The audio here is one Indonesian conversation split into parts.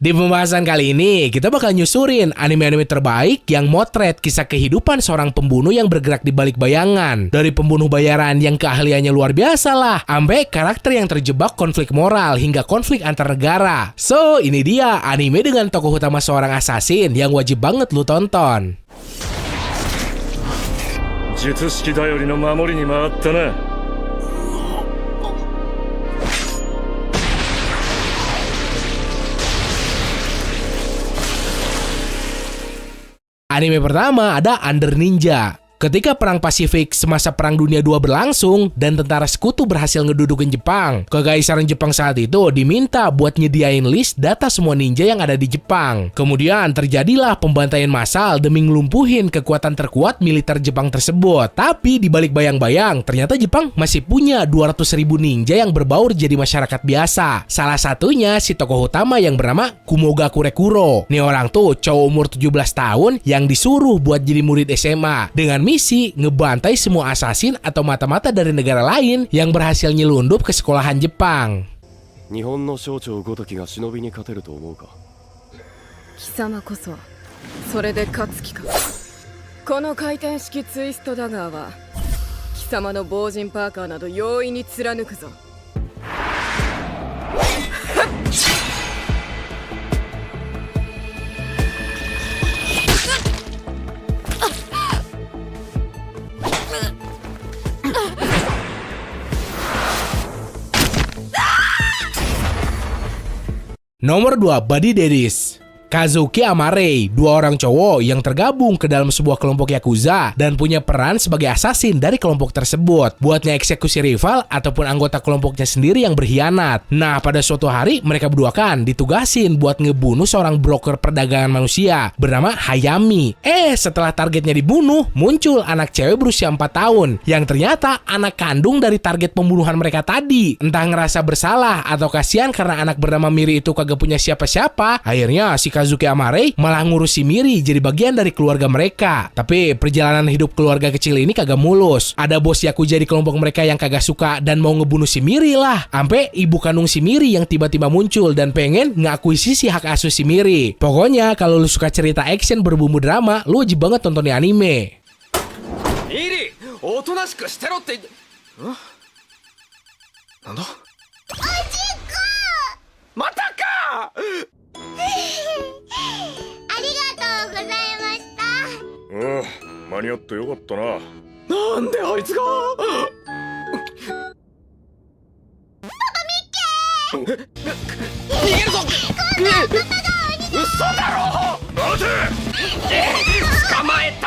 Di pembahasan kali ini, kita bakal nyusurin anime-anime terbaik yang motret kisah kehidupan seorang pembunuh yang bergerak di balik bayangan. Dari pembunuh bayaran yang keahliannya luar biasa lah, sampai karakter yang terjebak konflik moral hingga konflik antar negara. So, ini dia anime dengan tokoh utama seorang assassin yang wajib banget lu tonton. 術式頼りの守りに回ったな。 Anime pertama ada Under Ninja. Ketika Perang Pasifik semasa Perang Dunia II berlangsung dan tentara sekutu berhasil ngedudukin Jepang, Kekaisaran Jepang saat itu diminta buat nyediain list data semua ninja yang ada di Jepang. Kemudian terjadilah pembantaian massal demi ngelumpuhin kekuatan terkuat militer Jepang tersebut. Tapi di balik bayang-bayang, ternyata Jepang masih punya 200.000 ninja yang berbaur jadi masyarakat biasa. Salah satunya si tokoh utama yang bernama Kumoga Kurekuro. Nih orang tuh cowok umur 17 tahun yang disuruh buat jadi murid SMA dengan misi ngebantai semua assassin atau mata-mata dari negara lain yang berhasil nyelundup ke sekolahan Jepang. 日本の省庁ごときが忍びに勝てると思うか。貴様こそそれで勝つ気か。この回転式ツイストダガーは貴様の防塵パーカーなど容易に貫くぞ。 Nomor 2, Body Daddies. Kazuki Amare, dua orang cowok yang tergabung ke dalam sebuah kelompok Yakuza dan punya peran sebagai assassin dari kelompok tersebut buat ngeeksekusi rival ataupun anggota kelompoknya sendiri yang berkhianat. Nah, pada suatu hari mereka berdua kan ditugasin buat ngebunuh seorang broker perdagangan manusia bernama Hayami. Setelah targetnya dibunuh, muncul anak cewek berusia 4 tahun yang ternyata anak kandung dari target pembunuhan mereka tadi. Entah ngerasa bersalah atau kasihan karena anak bernama Miri itu kagak punya siapa-siapa, akhirnya si Kazuki Amare malah ngurus si Miri jadi bagian dari keluarga mereka. Tapi perjalanan hidup keluarga kecil ini kagak mulus. Ada bos Yakuza di kelompok mereka yang kagak suka dan mau ngebunuh si Miri lah. Sampai ibu kandung si Miri yang tiba-tiba muncul dan pengen ngakuisisi hak asuh si Miri. Pokoknya kalau lu suka cerita action berbumbu drama, lu wajib banget tonton di anime. Miri, おとなしくしてろって。なんだ？またか！ ありがとうございました。間に合ってよかったな。なんであいつが。パパミッケー。逃げるぞ。今度はパパが鬼だ。嘘だろ。待て。捕まえた。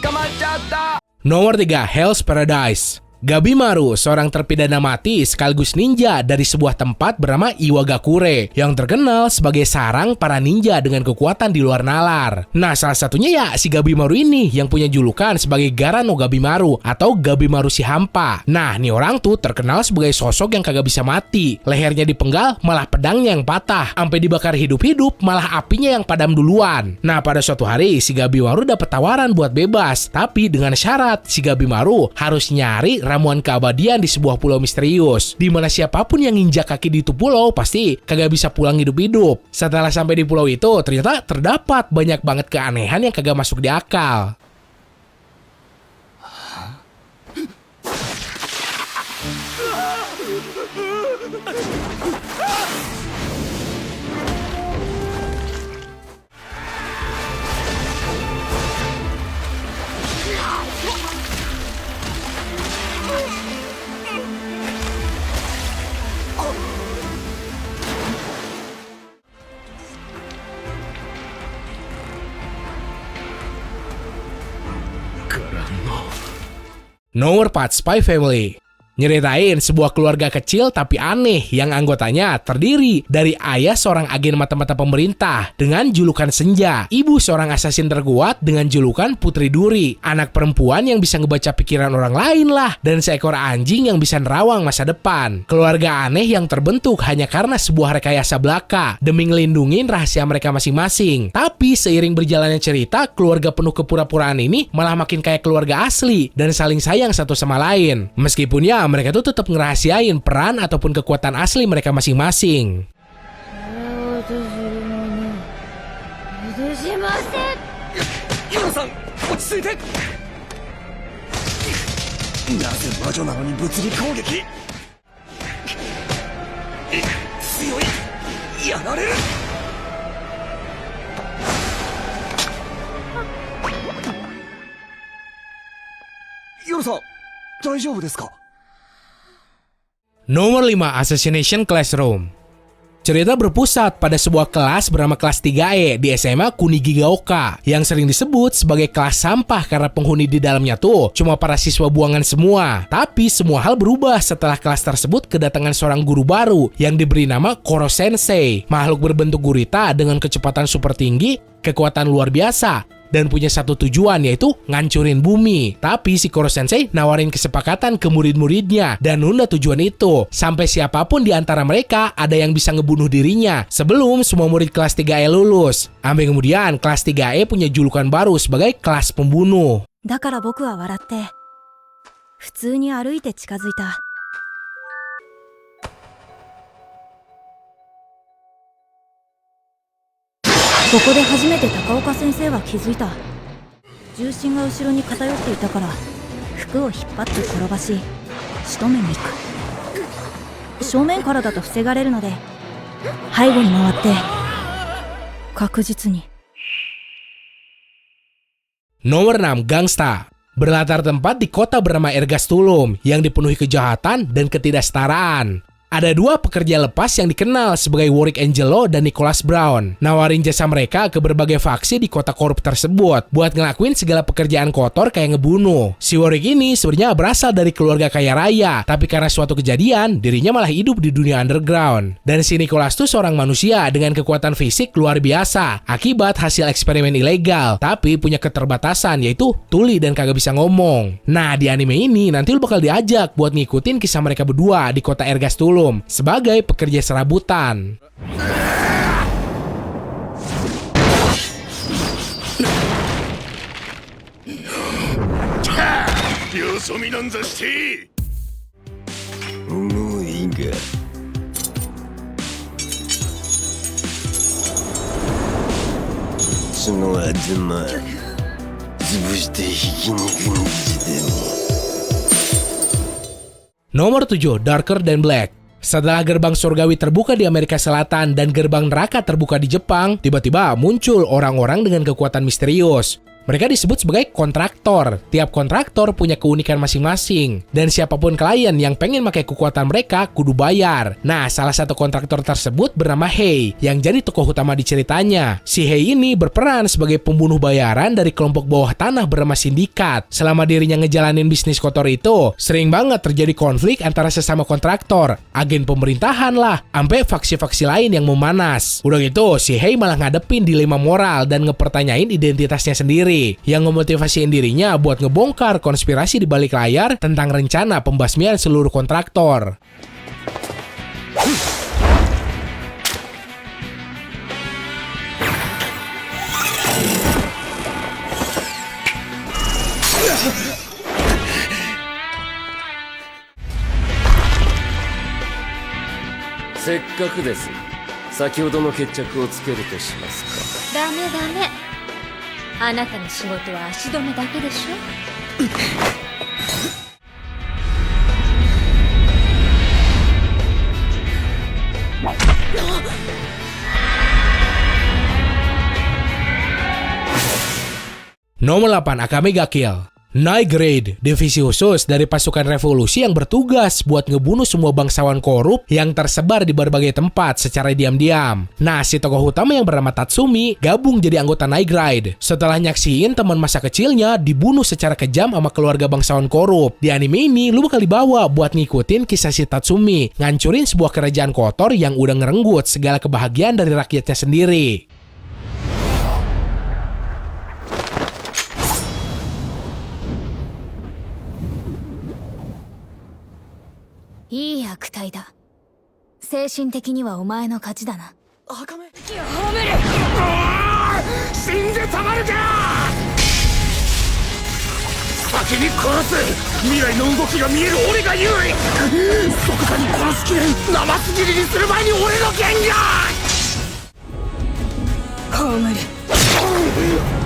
捕まっちゃった。 Nomor 3, Hell's Paradise. Gabimaru, seorang terpidana mati sekaligus ninja dari sebuah tempat bernama Iwagakure yang terkenal sebagai sarang para ninja dengan kekuatan di luar nalar. Nah, salah satunya ya si Gabimaru ini yang punya julukan sebagai Gaara no Gabimaru atau Gabimaru si hampa. Nah, nih orang tuh terkenal sebagai sosok yang kagak bisa mati. Lehernya dipenggal, malah pedangnya yang patah. Sampai dibakar hidup-hidup, malah apinya yang padam duluan. Nah, pada suatu hari si Gabimaru dapat tawaran buat bebas, tapi dengan syarat si Gabimaru harus nyari ramuan keabadian di sebuah pulau misterius, di mana siapapun yang nginjak kaki di itu pulau pasti kagak bisa pulang hidup-hidup. Setelah sampai di pulau itu, ternyata terdapat banyak banget keanehan yang kagak masuk di akal. Nomor 4, Spy Family. Nyeritain sebuah keluarga kecil tapi aneh yang anggotanya terdiri dari ayah seorang agen mata-mata pemerintah dengan julukan Senja, ibu seorang asasin terkuat dengan julukan Putri Duri, anak perempuan yang bisa ngebaca pikiran orang lain lah, dan seekor anjing yang bisa nerawang masa depan. Keluarga aneh yang terbentuk hanya karena sebuah rekayasa belaka demi ngelindungin rahasia mereka masing-masing. Tapi seiring berjalannya cerita, keluarga penuh kepura-puraan ini malah makin kayak keluarga asli dan saling sayang satu sama lain. Meskipun ya mereka tuh tetap ngerahasiain peran ataupun kekuatan asli mereka masing-masing. ヨロさん落ち着いて。なぜ魔女なのに物理攻撃。強い。やられる。ヨロさん大丈夫ですか。 Nomor 5, Assassination Classroom. Cerita berpusat pada sebuah kelas bernama kelas 3E di SMA Kunigigaoka yang sering disebut sebagai kelas sampah karena penghuni di dalamnya tuh cuma para siswa buangan semua. Tapi semua hal berubah setelah kelas tersebut kedatangan seorang guru baru yang diberi nama Koro Sensei, makhluk berbentuk gurita dengan kecepatan super tinggi, kekuatan luar biasa, dan punya satu tujuan yaitu ngancurin bumi. Tapi si Koro Sensei nawarin kesepakatan ke murid-muridnya dan nunda tujuan itu sampai siapapun di antara mereka ada yang bisa ngebunuh dirinya sebelum semua murid kelas 3E lulus. Sampai kemudian kelas 3E punya julukan baru sebagai kelas pembunuh. だから僕は笑って普通に歩いて近づいた。ここで初めて高岡先生は気づいた。重心が後ろに偏っていたから服を引っ張って転ばし仕留めに行く。正面からだと防がれるので背後に回って確実に。 Nomor 6, Gangsta. Berlatar tempat di kota bernama Ergastulum yang dipenuhi kejahatan dan ketidaksetaraan. Ada dua pekerja lepas yang dikenal sebagai Warwick Angelo dan Nicholas Brown, nawarin jasa mereka ke berbagai faksi di kota korup tersebut buat ngelakuin segala pekerjaan kotor kayak ngebunuh. Si Warwick ini sebenarnya berasal dari keluarga kaya raya, tapi karena suatu kejadian, dirinya malah hidup di dunia underground. Dan si Nicholas tuh seorang manusia dengan kekuatan fisik luar biasa, akibat hasil eksperimen ilegal, tapi punya keterbatasan yaitu tuli dan kagak bisa ngomong. Nah, di anime ini nanti lu bakal diajak buat ngikutin kisah mereka berdua di kota Ergastulum sebagai pekerja serabutan. Nomor 7, Darker Than Black. Setelah gerbang surgawi terbuka di Amerika Selatan dan gerbang neraka terbuka di Jepang, tiba-tiba muncul orang-orang dengan kekuatan misterius. Mereka disebut sebagai kontraktor. Tiap kontraktor punya keunikan masing-masing. Dan siapapun klien yang pengen pakai kekuatan mereka kudu bayar. Nah, salah satu kontraktor tersebut bernama Hei, yang jadi tokoh utama di ceritanya. Si Hei ini berperan sebagai pembunuh bayaran dari kelompok bawah tanah bernama Sindikat. Selama dirinya ngejalanin bisnis kotor itu, sering banget terjadi konflik antara sesama kontraktor, agen pemerintahan lah, sampai faksi-faksi lain yang memanas. Udah gitu, si Hei malah ngadepin dilema moral dan ngepertanyain identitasnya sendiri, yang memotivasiin dirinya buat ngebongkar konspirasi di balik layar tentang rencana pembasmian seluruh kontraktor. Dame. あなたの仕事は足止めだけでしょ。Nomor 8, Akame ga Kill. Night Grade, divisi khusus dari pasukan revolusi yang bertugas buat ngebunuh semua bangsawan korup yang tersebar di berbagai tempat secara diam-diam. Nah, si tokoh utama yang bernama Tatsumi gabung jadi anggota Night Grade setelah nyaksiin teman masa kecilnya dibunuh secara kejam sama keluarga bangsawan korup. Di anime ini, lu bakal dibawa buat ngikutin kisah si Tatsumi ngancurin sebuah kerajaan kotor yang udah ngerenggut segala kebahagiaan dari rakyatnya sendiri. いい悪態だ。精神的にはお前の勝ちだな。死んでたまるか。先に殺す。未来の動きが見える俺が優位。即座に殺す気生すぎりにする前に俺の剣が。葬る。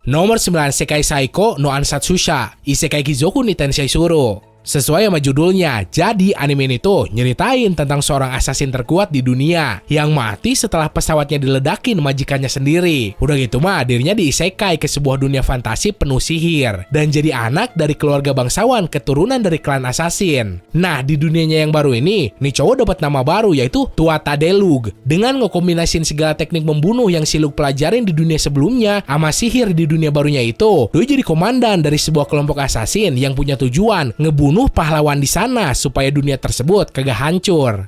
Nomor 9 Sekai Saiko no Ansatsusha, Isekai Kizoku ni Tensei Shuru. Sesuai sama judulnya, jadi anime ini tuh nyeritain tentang seorang assassin terkuat di dunia yang mati setelah pesawatnya diledakin majikannya sendiri. Udah gitu mah dirinya diisekai ke sebuah dunia fantasi penuh sihir dan jadi anak dari keluarga bangsawan keturunan dari klan assassin. Nah, di dunianya yang baru ini, nih cowok dapat nama baru yaitu Tuata Delug. Dengan ngekombinasin segala teknik membunuh yang si Lug pelajarin di dunia sebelumnya sama sihir di dunia barunya itu, dia jadi komandan dari sebuah kelompok assassin yang punya tujuan ngebunuh pahlawan di sana supaya dunia tersebut kagak hancur.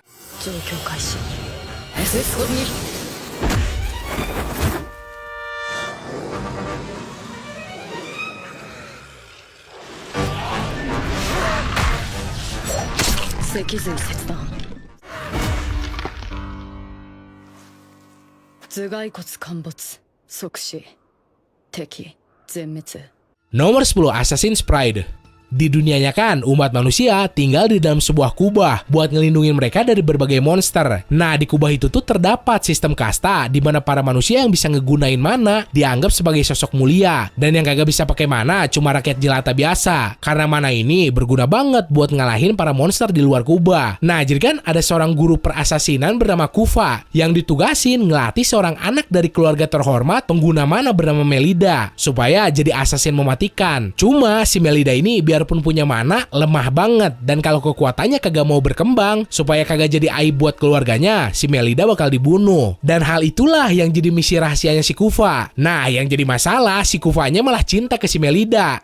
Nomor 10 Assassin's Pride. Di dunianya kan, umat manusia tinggal di dalam sebuah kubah buat ngelindungin mereka dari berbagai monster. Nah, di kubah itu tuh terdapat sistem kasta di mana para manusia yang bisa ngegunain mana dianggap sebagai sosok mulia. Dan yang kagak bisa pakai mana cuma rakyat jelata biasa. Karena mana ini berguna banget buat ngalahin para monster di luar kubah. Nah, jadi kan ada seorang guru perasasinan bernama Kufa yang ditugasin ngelatih seorang anak dari keluarga terhormat pengguna mana bernama Melida supaya jadi assassin mematikan. Cuma si Melida ini biarpun punya mana lemah banget dan kalau kekuatannya kagak mau berkembang supaya kagak jadi aib buat keluarganya, si Melida bakal dibunuh. Dan hal itulah yang jadi misi rahasianya si Kufa. Nah, yang jadi masalah si Kufanya malah cinta ke si Melida.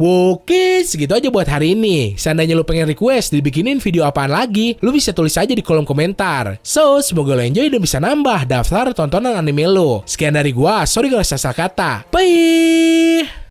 Oke, segitu aja buat hari ini. Seandainya lu pengen request dibikinin video apaan lagi, lu bisa tulis aja di kolom komentar. So, semoga lu enjoy dan bisa nambah daftar tontonan anime lu. Sekian dari gua, sorry kalau salah kata. Bye!